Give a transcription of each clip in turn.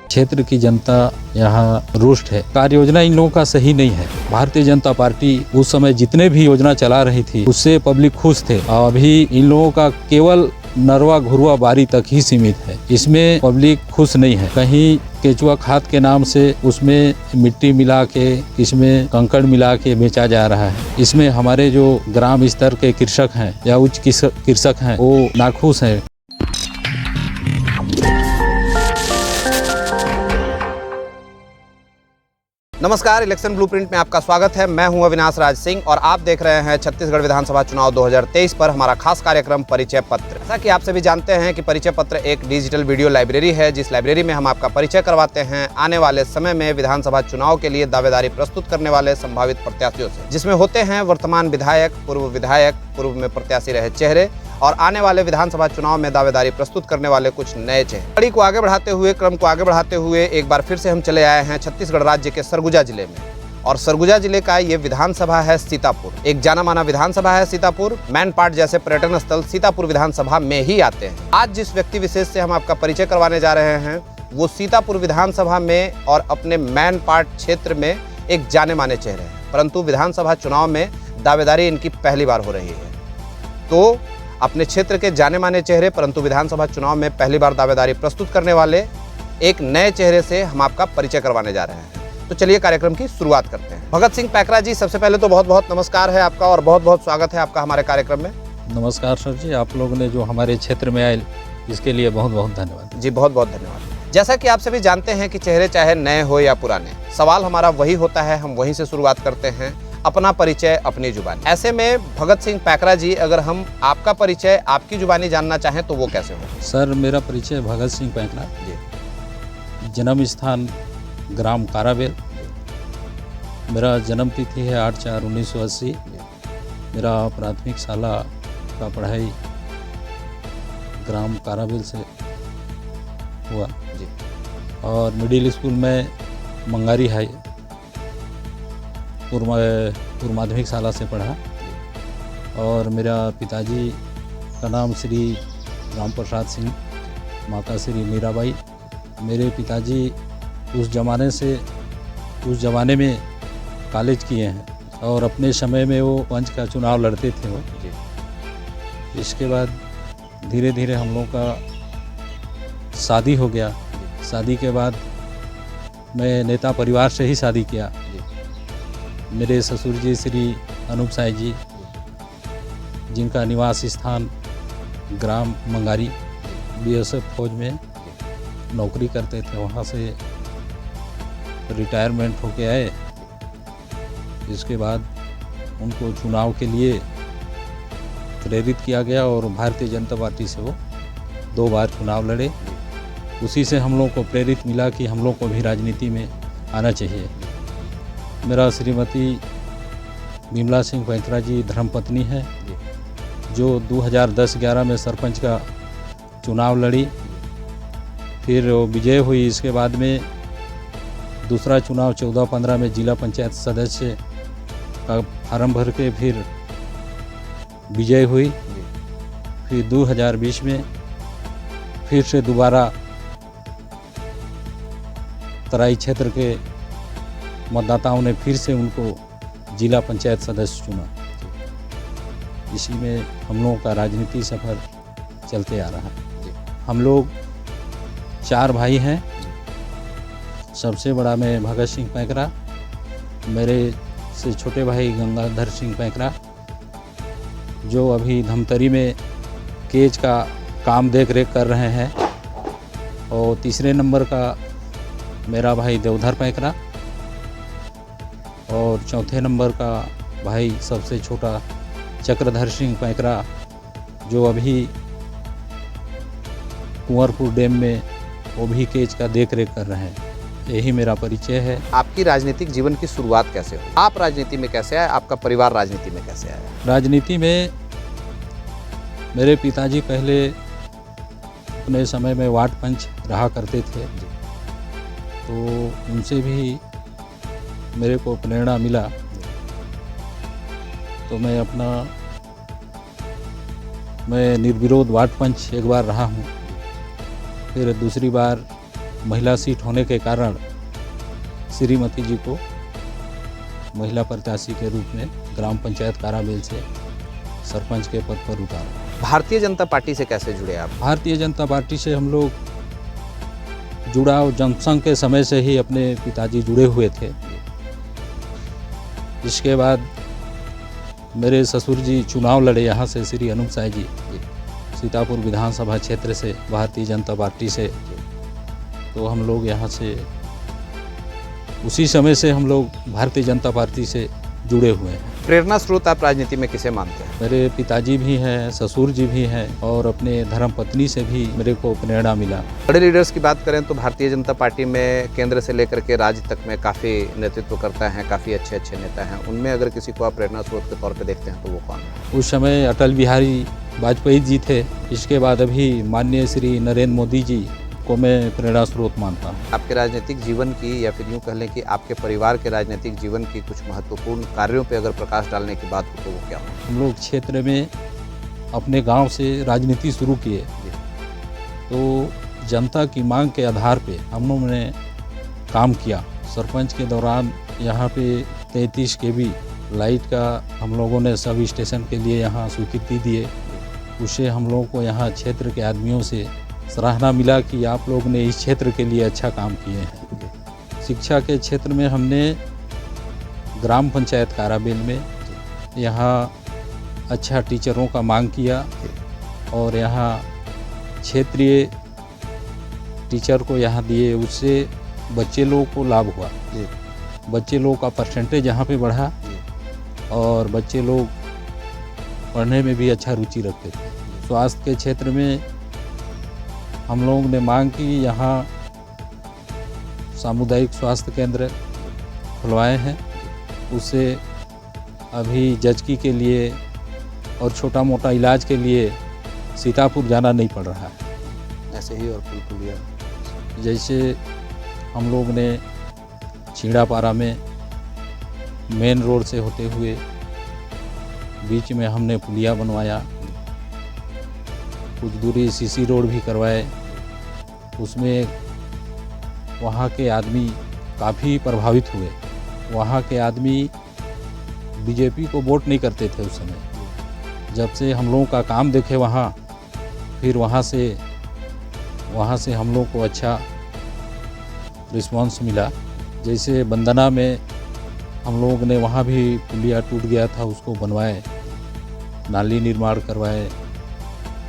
क्षेत्र की जनता यहाँ रुष्ट है। कार्य योजना इन लोगों का सही नहीं है। भारतीय जनता पार्टी उस समय जितने भी योजना चला रही थी उससे पब्लिक खुश थे, और अभी इन लोगों का केवल नरवा घुरवा बारी तक ही सीमित है। इसमें पब्लिक खुश नहीं है। कहीं केचुआ खाद के नाम से उसमें मिट्टी मिला के, इसमें कंकड़ मिला के बेचा जा रहा है। इसमें हमारे जो ग्राम स्तर के कृषक हैं या उच्च कृषक हैं वो नाखुश हैं। नमस्कार, इलेक्शन ब्लूप्रिंट में आपका स्वागत है। मैं हूं अविनाश राज सिंह और आप देख रहे हैं छत्तीसगढ़ विधानसभा चुनाव 2023 पर हमारा खास कार्यक्रम परिचय पत्र। जैसा कि आप सभी जानते हैं कि परिचय पत्र एक डिजिटल वीडियो लाइब्रेरी है, जिस लाइब्रेरी में हम आपका परिचय करवाते हैं आने वाले समय में विधानसभा चुनाव के लिए दावेदारी प्रस्तुत करने वाले संभावित प्रत्याशियों से, जिसमें होते हैं वर्तमान विधायक, पूर्व में प्रत्याशी रहे चेहरे और आने वाले विधानसभा चुनाव में दावेदारी प्रस्तुत करने वाले कुछ नए चेहरे। कड़ी को आगे बढ़ाते हुए, क्रम को आगे बढ़ाते हुए एक बार फिर से हम चले आए हैं छत्तीसगढ़ राज्य के सरगुजा जिले में। और सरगुजा जिले का ये विधानसभा है सीतापुर। एक जाना माना विधानसभा है सीतापुर। मैन पार्ट जैसे पर्यटन स्थल सीतापुर विधानसभा में ही आते हैं। आज जिस व्यक्ति विशेष से हम आपका परिचय करवाने जा रहे हैं वो सीतापुर विधानसभा में और अपने मैन पार्ट क्षेत्र में एक जाने माने चेहरे हैं, परंतु विधानसभा चुनाव में दावेदारी इनकी पहली बार हो रही है। तो अपने क्षेत्र के जाने माने चेहरे परंतु विधानसभा चुनाव में पहली बार दावेदारी प्रस्तुत करने वाले एक नए चेहरे से हम आपका परिचय करवाने जा रहे हैं। तो चलिए कार्यक्रम की शुरुआत करते हैं। भगत सिंह पैकरा जी, सबसे पहले तो बहुत बहुत नमस्कार है आपका और बहुत बहुत स्वागत है आपका हमारे कार्यक्रम में। नमस्कार सर जी, आप लोगों ने जो हमारे क्षेत्र में आए इसके लिए बहुत बहुत धन्यवाद जी। बहुत बहुत धन्यवाद। जैसा कि आप सभी जानते हैं कि चेहरे चाहे नए हो या पुराने, सवाल हमारा वही होता है, हम वहीं से शुरुआत करते हैं, अपना परिचय अपनी जुबानी। ऐसे में भगत सिंह पैकरा जी, अगर हम आपका परिचय आपकी जुबानी जानना चाहें तो वो कैसे हो? सर, मेरा परिचय भगत सिंह पैकरा जी, जन्म स्थान ग्राम काराबेल, मेरा जन्म तिथि है 8/4/1980। मेरा प्राथमिक शाला का पढ़ाई ग्राम काराबेल से हुआ जी, और मिडिल स्कूल में मंगारी हाई पूर्व माध्यमिक शाला से पढ़ा। और मेरा पिताजी का नाम श्री राम प्रसाद सिंह, माता श्री मीराबाई। मेरे पिताजी उस ज़माने में कॉलेज किए हैं और अपने समय में वो पंच का चुनाव लड़ते थे वो। इसके बाद धीरे धीरे हम लोगों का शादी हो गया। शादी के बाद मैं नेता परिवार से ही शादी किया। मेरे ससुर जी श्री अनूप साई जी, जिनका निवास स्थान ग्राम मंगारी, बीएसएफ फौज में नौकरी करते थे, वहाँ से रिटायरमेंट होके आए। इसके बाद उनको चुनाव के लिए प्रेरित किया गया और भारतीय जनता पार्टी से वो 2 बार चुनाव लड़े। उसी से हम लोग को प्रेरित मिला कि हम लोग को भी राजनीति में आना चाहिए। मेरा श्रीमती विमला सिंह पैकरा जी धर्मपत्नी है, जो 2010-11 में सरपंच का चुनाव लड़ी, फिर वो विजय हुई। इसके बाद में दूसरा चुनाव 14-15 में जिला पंचायत सदस्य का फार्म भर के फिर विजय हुई। फिर 2020 में फिर से दोबारा तराई क्षेत्र के मतदाताओं ने फिर से उनको जिला पंचायत सदस्य चुना। इसी में हम लोगों का राजनीति सफ़र चलते आ रहा है। हम लोग 4 भाई हैं। सबसे बड़ा मैं भगत सिंह पैकरा, मेरे से छोटे भाई गंगाधर सिंह पैकरा, जो अभी धमतरी में केज का काम देख रेख कर रहे हैं, और तीसरे नंबर का मेरा भाई देवधर पैकरा, और चौथे नंबर का भाई सबसे छोटा चक्रधर सिंह पैकरा, जो अभी कुंवरपुर डैम में वो भी केज का देख रेख कर रहे हैं। यही मेरा परिचय है। आपकी राजनीतिक जीवन की शुरुआत कैसे हुई? आप राजनीति में कैसे आए? आपका परिवार राजनीति में कैसे आया? राजनीति में मेरे पिताजी पहले अपने समय में वार्ड पंच रहा करते थे, तो उनसे भी मेरे को प्रेरणा मिला। तो मैं निर्विरोध वार्ड पंच एक बार रहा हूँ। फिर दूसरी बार महिला सीट होने के कारण श्रीमती जी को महिला प्रत्याशी के रूप में ग्राम पंचायत काराबेल से सरपंच के पद पर उतारा। भारतीय जनता पार्टी से कैसे जुड़े आप? भारतीय जनता पार्टी से हम लोग जुड़ाव जनसंघ के समय से ही अपने पिताजी जुड़े हुए थे। इसके बाद मेरे ससुर जी चुनाव लड़े यहाँ से, श्री अनूप साय जी सीतापुर विधानसभा क्षेत्र से भारतीय जनता पार्टी से। तो हम लोग यहाँ से उसी समय से हम लोग भारतीय जनता पार्टी से जुड़े हुए हैं। प्रेरणा स्रोत आप राजनीति में किसे मानते हैं? मेरे पिताजी भी हैं, ससुर जी भी हैं और अपने धर्मपत्नी से भी मेरे को प्रेरणा मिला। बड़े लीडर्स की बात करें तो भारतीय जनता पार्टी में केंद्र से लेकर के राज्य तक में काफ़ी नेतृत्व करता है, काफ़ी अच्छे अच्छे नेता हैं। उनमें अगर किसी को आप प्रेरणा स्रोत के तौर पर देखते हैं तो वो कौन है? उस समय अटल बिहारी वाजपेयी जी थे। इसके बाद अभी माननीय श्री नरेंद्र मोदी जी को मैं प्रेरणा स्रोत मानता हूँ। आपके राजनीतिक जीवन की या फिर यूँ कह लें कि आपके परिवार के राजनीतिक जीवन की कुछ महत्वपूर्ण कार्यों पे अगर प्रकाश डालने की बात हो तो वो क्या हो? हम लोग क्षेत्र में अपने गांव से राजनीति शुरू किए तो जनता की मांग के आधार पे हम लोगों ने काम किया। सरपंच के दौरान यहाँ पे 33 kV लाइट का हम लोगों ने सब स्टेशन के लिए यहाँ स्वीकृति दिए। उससे हम लोगों को यहाँ क्षेत्र के आदमियों से सराहना मिला कि आप लोग ने इस क्षेत्र के लिए अच्छा काम किए हैं। शिक्षा के क्षेत्र में हमने ग्राम पंचायत काराबेल में यहाँ अच्छा टीचरों का मांग किया और यहाँ क्षेत्रीय टीचर को यहाँ दिए। उससे बच्चे लोगों को लाभ हुआ। बच्चे लोगों का परसेंटेज यहाँ पे बढ़ा और बच्चे लोग पढ़ने में भी अच्छा रुचि रखते थे। स्वास्थ्य के क्षेत्र में हम लोगों ने मांग की, यहाँ सामुदायिक स्वास्थ्य केंद्र खुलवाए हैं। उससे अभी जचकी के लिए और छोटा मोटा इलाज के लिए सीतापुर जाना नहीं पड़ रहा है। ऐसे ही और पुलिया जैसे हम लोग ने छीड़ापारा में मेन रोड से होते हुए बीच में हमने पुलिया बनवाया। कुछ दूरी सीसी रोड भी करवाए। उसमें वहाँ के आदमी काफ़ी प्रभावित हुए। वहाँ के आदमी बीजेपी को वोट नहीं करते थे उस समय। जब से हम लोगों का काम देखे वहाँ, फिर वहाँ से हम लोग को अच्छा रिस्पांस मिला। जैसे बंदना में हम लोग ने वहाँ भी पुलिया टूट गया था, उसको बनवाए, नाली निर्माण करवाए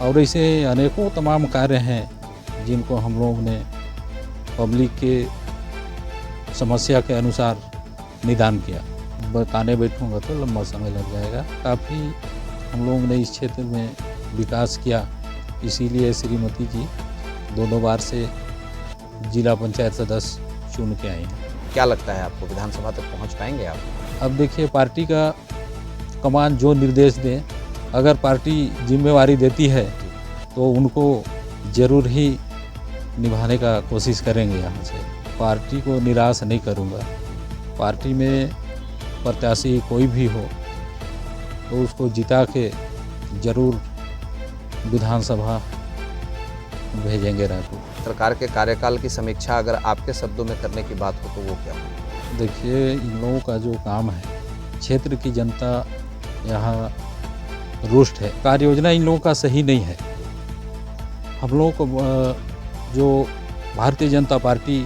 और ऐसे अनेकों तमाम कार्य हैं जिनको हम लोग ने पब्लिक के समस्या के अनुसार निदान किया। बताने बैठूंगा तो लंबा समय लग जाएगा। काफ़ी हम लोग ने इस क्षेत्र में विकास किया। इसीलिए श्रीमती जी 2 बार से जिला पंचायत सदस्य चुन के आई हैं। क्या लगता है आपको विधानसभा तक पहुंच पाएंगे आप? अब देखिए, पार्टी का कमान जो निर्देश दें, अगर पार्टी जिम्मेवारी देती है तो उनको ज़रूर ही निभाने का कोशिश करेंगे। यहाँ से पार्टी को निराश नहीं करूँगा। पार्टी में प्रत्याशी कोई भी हो तो उसको जिता के ज़रूर विधानसभा भेजेंगे रायपुर। सरकार के कार्यकाल की समीक्षा अगर आपके शब्दों में करने की बात हो तो वो क्या हो? देखिए, इन लोगों का जो काम है, क्षेत्र की जनता यहाँ रुष्ट है। कार्य योजना इन लोगों का सही नहीं है। हम लोगों को जो भारतीय जनता पार्टी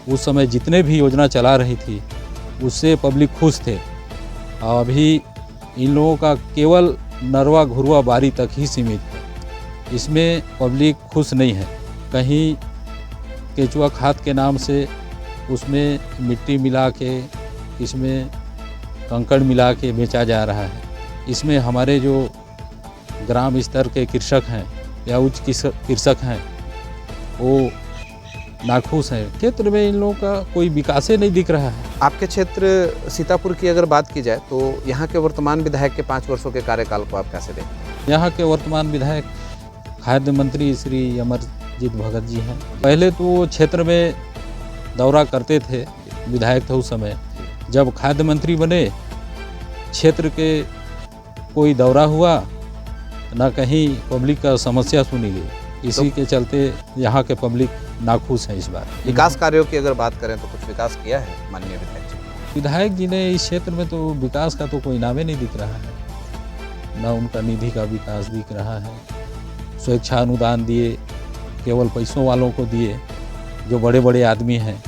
उस समय जितने भी योजना चला रही थी उससे पब्लिक खुश थे। और अभी इन लोगों का केवल नरवा घुरवा बारी तक ही सीमित है। इसमें पब्लिक खुश नहीं है। कहीं केचुआ खाद के नाम से उसमें मिट्टी मिला के, इसमें कंकड़ मिला के बेचा जा रहा है। इसमें हमारे जो ग्राम स्तर के कृषक हैं या उच्च कृषक हैं वो नाखुश हैं। क्षेत्र में इन लोगों का कोई विकास नहीं दिख रहा है। आपके क्षेत्र सीतापुर की अगर बात की जाए तो यहाँ के वर्तमान विधायक के 5 वर्षों के कार्यकाल को आप कैसे देखते हैं? यहाँ के वर्तमान विधायक खाद्य मंत्री श्री अमरजीत भगत जी हैं। पहले तो वो क्षेत्र में दौरा करते थे, विधायक थे उस समय। जब खाद्य मंत्री बने, क्षेत्र के कोई दौरा हुआ ना, कहीं पब्लिक का समस्या सुनी गई। इसी के चलते यहाँ के पब्लिक नाखुश है इस बार। विकास कार्यों की अगर बात करें तो कुछ विकास किया है माननीय विधायक जी? विधायक जी ने इस क्षेत्र में तो विकास का तो कोई नाम ही नहीं दिख रहा है, ना उनका निधि का विकास दिख रहा है। स्वेच्छा अनुदान दिए, केवल पैसों वालों को दिए, जो बड़े बड़े आदमी हैं,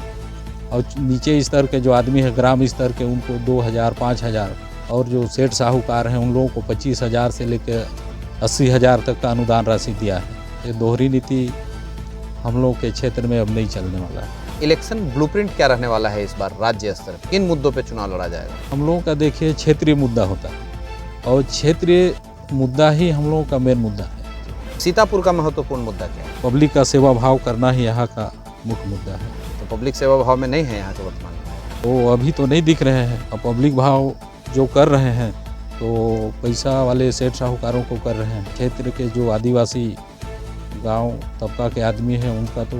और नीचे स्तर के जो आदमी हैं ग्राम स्तर के उनको 2000 5000, और जो सेठ साहूकार हैं उन लोगों को 25,000 से लेकर 80,000 तक का अनुदान राशि दिया है। ये दोहरी नीति हम लोग के क्षेत्र में अब नहीं चलने वाला है। इलेक्शन ब्लूप्रिंट क्या रहने वाला है इस बार राज्य स्तर पर? किन मुद्दों पे चुनाव लड़ा जाएगा? हम लोगों का देखिए क्षेत्रीय मुद्दा होता है, और क्षेत्रीय मुद्दा ही हम लोगों का मेन मुद्दा है। सीतापुर का महत्वपूर्ण मुद्दा क्या है? पब्लिक का सेवा भाव करना ही यहाँ का मुख्य मुद्दा है। तो पब्लिक सेवा भाव में नहीं है यहाँ के वर्तमान में? वो अभी तो नहीं दिख रहे हैं। अब पब्लिक भाव जो कर रहे हैं तो पैसा वाले सेठ साहूकारों को कर रहे हैं। क्षेत्र के जो आदिवासी गांव तबका के आदमी हैं उनका तो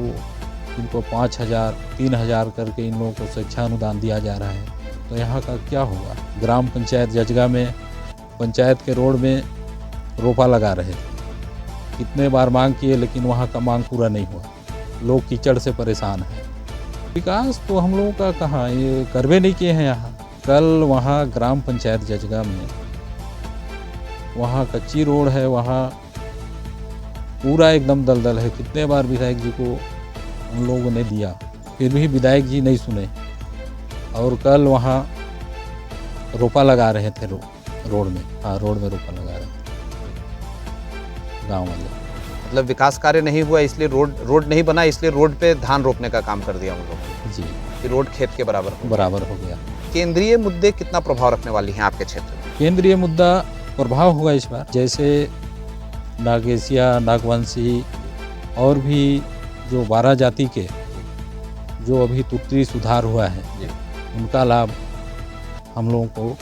इनको 5,000 3,000 करके इन लोगों को स्वेच्छा अनुदान दिया जा रहा है। तो यहाँ का क्या होगा? ग्राम पंचायत जजगा में पंचायत के रोड में रोपा लगा रहे थे, कितने बार मांग किए लेकिन वहाँ का मांग पूरा नहीं हुआ। लोग कीचड़ से परेशान हैं। विकास तो हम लोगों का कहाँ, ये करवे नहीं किए हैं यहाँ। कल वहाँ ग्राम पंचायत जजगा में वहाँ कच्ची रोड है, वहाँ पूरा एकदम दलदल है। कितने बार विधायक जी को उन लोगों ने दिया, फिर भी विधायक जी नहीं सुने। और कल वहाँ रोपा लगा रहे थे रोड में, हाँ रोड में रोपा लगा रहे थे गाँव वाले। मतलब विकास कार्य नहीं हुआ इसलिए रोड नहीं बना, इसलिए रोड पे धान रोपने का काम कर दिया उन लोगों ने जी, कि रोड खेत के बराबर हो गया। केंद्रीय मुद्दे कितना प्रभाव रखने वाली हैं आपके क्षेत्र में? केंद्रीय मुद्दा प्रभाव होगा इस बार, जैसे नागेशिया, नागवंशी और भी जो 12 जाति के जो अभी तुर्ती सुधार हुआ है उनका लाभ हम लोगों को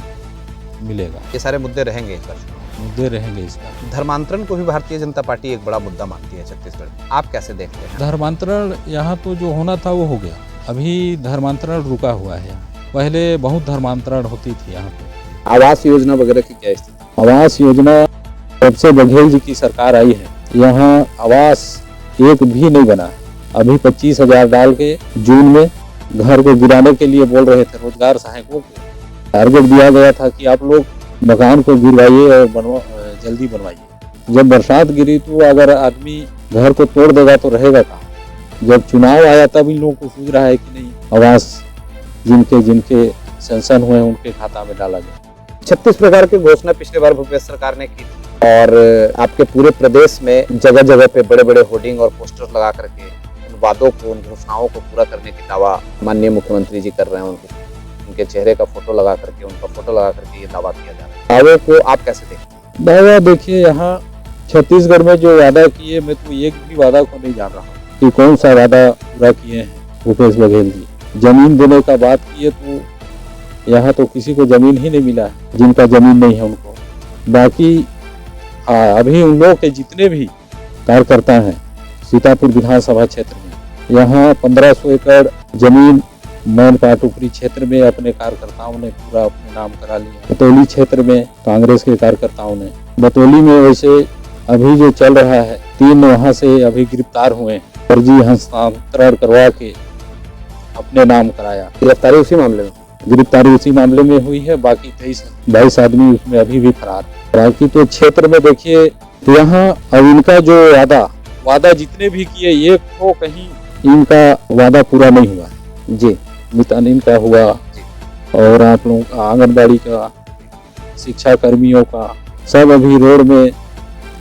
मिलेगा। ये सारे मुद्दे रहेंगे इस बार? मुद्दे रहेंगे इस बार। धर्मांतरण को भी भारतीय जनता पार्टी एक बड़ा मुद्दा मानती है छत्तीसगढ़ में, आप कैसे देखते हैं? धर्मांतरण यहाँ तो जो होना था वो हो गया, अभी धर्मांतरण रुका हुआ है यहाँ। पहले बहुत धर्मांतरण होती थी यहाँ पे। आवास योजना वगैरह की क्या स्थिति? आवास योजना जब से बघेल जी की सरकार आई है यहाँ आवास एक भी नहीं बना। अभी 25,000 डाल के जून में घर को गिराने के लिए बोल रहे थे। रोजगार सहायकों को टारगेट दिया गया था कि आप लोग मकान को गिरवाइए और जल्दी बनवाइए। जब बरसात गिरी तो अगर आदमी घर को तोड़ देगा तो रहेगा कहाँ? जब चुनाव आया तब इन लोगों को सूझ रहा है कि नहीं आवास जिनके सेंशन हुए उनके खाता में डाला जाए। 36 प्रकार की घोषणा पिछले बार भूपेश सरकार ने की थी, और आपके पूरे प्रदेश में जगह जगह पे बड़े बड़े होर्डिंग और पोस्टर लगा करके उन वादों को, उन घोषणाओं को पूरा करने की दावा माननीय मुख्यमंत्री जी कर रहे हैं। उनके चेहरे का फोटो लगा करके, उनका फोटो लगा करके ये दावा किया जा रहा है। दावे को आप कैसे देखते हैं? दावा देखिए, यहाँ छत्तीसगढ़ में जो वादा किए, मैं तो एक भी वादा को नहीं जान रहा हूँ कि कौन सा वादा पूरा किए हैं भूपेश बघेल जी। जमीन देने का बात किए तो यहाँ तो किसी को जमीन ही नहीं मिला है, जिनका जमीन नहीं है उनको। बाकी अभी उन लोगों के जितने भी कार्यकर्ता हैं सीतापुर विधानसभा क्षेत्र में, यहाँ 1500 एकड़ जमीन मैनपाट ऊपरी क्षेत्र में अपने कार्यकर्ताओं ने पूरा अपने नाम करा लिया। बतौली क्षेत्र में कांग्रेस के कार्यकर्ताओं ने, बतौली में वैसे अभी जो चल रहा है 3 वहाँ से अभी गिरफ्तार हुए हैं, फर्जी हस्तांतरण करवा के अपने नाम कराया। गिरफ्तारी उसी मामले में? गिरफ्तारी उसी मामले में हुई है। बाकी 22 आदमी उसमें अभी भी फरार। बाकी तो क्षेत्र में देखिए यहाँ अब इनका जो वादा जितने भी किए, एक तो कहीं इनका वादा पूरा नहीं हुआ जी। मितानिन का हुआ और आप लोगों का आंगनबाड़ी का, शिक्षा कर्मियों का, सब अभी रोड में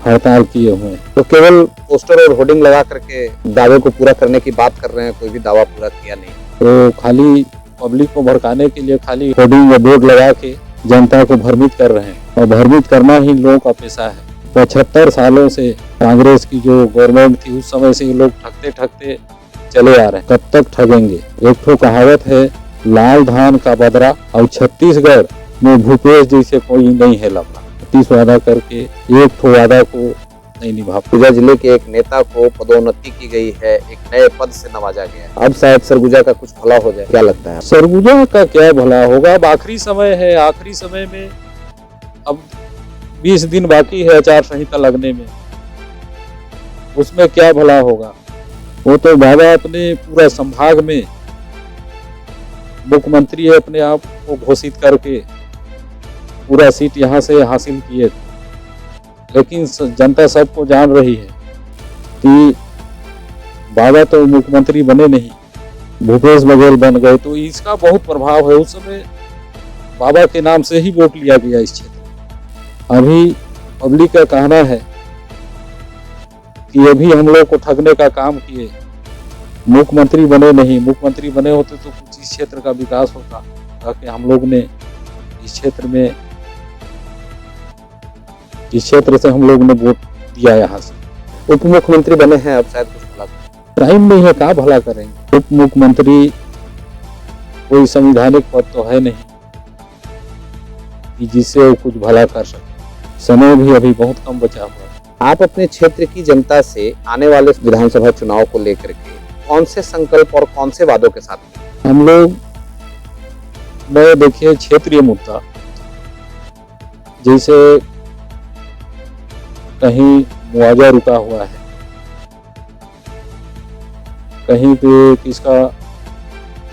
हड़ताल किए हुए हैं। तो केवल पोस्टर और होर्डिंग लगा करके दावे को पूरा करने की बात कर रहे हैं, कोई भी दावा पूरा किया नहीं। तो खाली पब्लिक को भड़काने के लिए खाली होर्डिंग या बोर्ड लगा के जनता को भ्रमित कर रहे हैं, और भ्रमित करना ही लोगों का पेशा है। 75 सालों से कांग्रेस की जो गवर्नमेंट थी उस समय से ये लोग ठगते ठगते चले आ रहे हैं। कब तक ठगेंगे? एक ठो कहावत है, लाल धान का बदरा, और छत्तीसगढ़ में भूपेश जैसे कोई नहीं है लफड़ा। 30 वादा करके एक ठो वादा को नहीं निभा। सरगुजा जिले के एक नेता को पदोन्नति की गई है, एक नए पद से नवाजा गया है। अब शायद सरगुजा का कुछ भला हो जाए, क्या लगता है? सरगुजा का क्या भला होगा? अब आखिरी समय है, आखिरी समय में अब 20 दिन बाकी है आचार संहिता लगने में। उसमें क्या भला होगा। वो तो बाबा अपने पूरा संभाग में मुख्यमंत्री अपने आप को घोषित करके पूरा सीट यहाँ से हासिल किए थे, लेकिन जनता सबको जान रही है कि बाबा तो मुख्यमंत्री बने नहीं, भूपेश बघेल बन गए, तो इसका बहुत प्रभाव है। उस समय बाबा के नाम से ही वोट लिया गया इस क्षेत्र। अभी पब्लिक का कहना है कि अभी हम लोग को ठगने का काम किए, मुख्यमंत्री बने नहीं। मुख्यमंत्री बने होते तो कुछ इस क्षेत्र का विकास होता, ताकि हम लोग ने इस क्षेत्र से हम लोग ने वोट दिया यहाँ से। उप मुख्यमंत्री बने हैं, अब शायद कुछ भला टाइम नहीं है, क्या भला करेंगे। उप मुख्यमंत्री कोई संवैधानिक पद तो है नहीं कि जिससे वो कुछ भला कर सके। समय भी अभी बहुत कम बचा हुआ है। आप अपने क्षेत्र की जनता से आने वाले विधानसभा चुनाव को लेकर के कौन से संकल्प और कौन से वादों के साथ हम लोग में देखिए क्षेत्रीय मुद्दा, जैसे कहीं मुआवजा रुका हुआ है, कहीं पे किसका,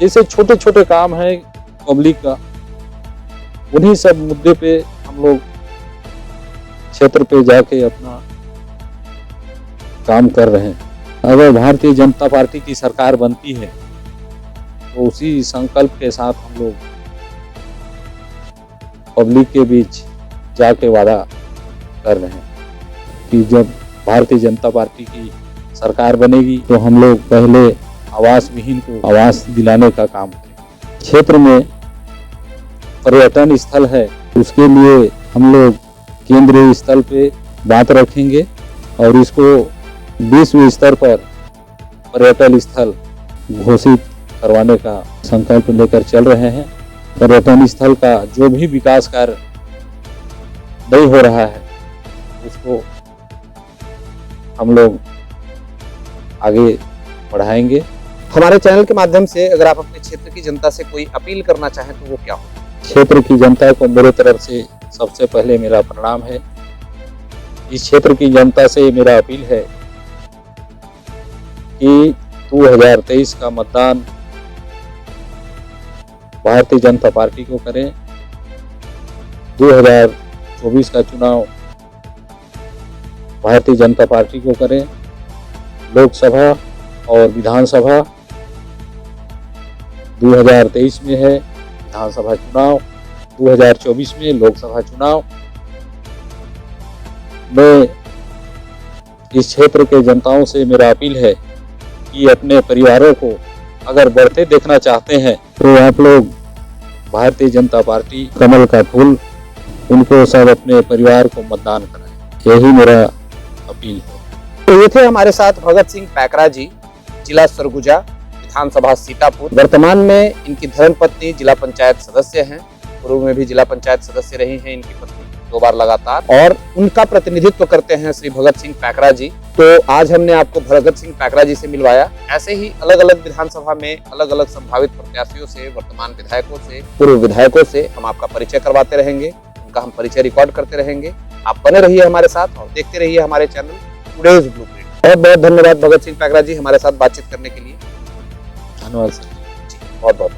जैसे छोटे छोटे काम है पब्लिक का, उन्हीं सब मुद्दे पे हम लोग क्षेत्र पे जाके अपना काम कर रहे हैं। अगर भारतीय जनता पार्टी की सरकार बनती है तो उसी संकल्प के साथ हम लोग पब्लिक के बीच जाके वादा कर रहे हैं कि जब भारतीय जनता पार्टी की सरकार बनेगी तो हम लोग पहले आवास विहीन को आवास दिलाने का काम करेंगे। क्षेत्र में पर्यटन स्थल है, उसके लिए हम लोग केंद्रीय स्थल पे बात रखेंगे और इसको विश्व स्तर पर पर्यटन स्थल घोषित करवाने का संकल्प लेकर चल रहे हैं। पर्यटन स्थल का जो भी विकास कार्य नहीं हो रहा है उसको हम लोग आगे बढ़ाएंगे। हमारे चैनल के माध्यम से अगर आप अपने क्षेत्र की जनता से कोई अपील करना चाहें तो वो क्या हो? क्षेत्र की जनता को मेरे तरफ से सबसे पहले मेरा प्रणाम है। इस क्षेत्र की जनता से मेरा अपील है कि 2023 का मतदान भारतीय जनता पार्टी को करें। 2024 का चुनाव भारतीय जनता पार्टी को करें। लोकसभा और विधानसभा 2023 में है, विधानसभा चुनाव 2024 में, लोकसभा चुनाव में इस क्षेत्र के जनताओं से मेरा अपील है कि अपने परिवारों को अगर बढ़ते देखना चाहते हैं तो आप लोग भारतीय जनता पार्टी कमल का फूल, उनको सब अपने परिवार को मतदान कराएं, यही मेरा अपील है। तो ये थे हमारे साथ भगत सिंह पैकरा जी, जिला सरगुजा, विधानसभा सीतापुर। वर्तमान में इनकी धर्मपत्नी जिला पंचायत सदस्य हैं, पूर्व में भी जिला पंचायत सदस्य रही हैं इनकी पत्नी 2 बार लगातार, और उनका प्रतिनिधित्व करते हैं श्री भगत सिंह पैकरा जी। तो आज हमने आपको भगत सिंह पैकरा जी से मिलवाया। ऐसे ही अलग अलग विधानसभा में अलग अलग संभावित प्रत्याशियों से, वर्तमान विधायकों से, पूर्व विधायकों से हम आपका परिचय करवाते रहेंगे, उनका हम परिचय रिकॉर्ड करते रहेंगे। आप बने रहिए हमारे साथ और देखते रहिए हमारे चैनल टुडेज ब्लूप्रिंट। बहुत बहुत धन्यवाद भगत सिंह पैकरा जी हमारे साथ बातचीत करने के लिए। धन्यवाद सर। बहुत बहुत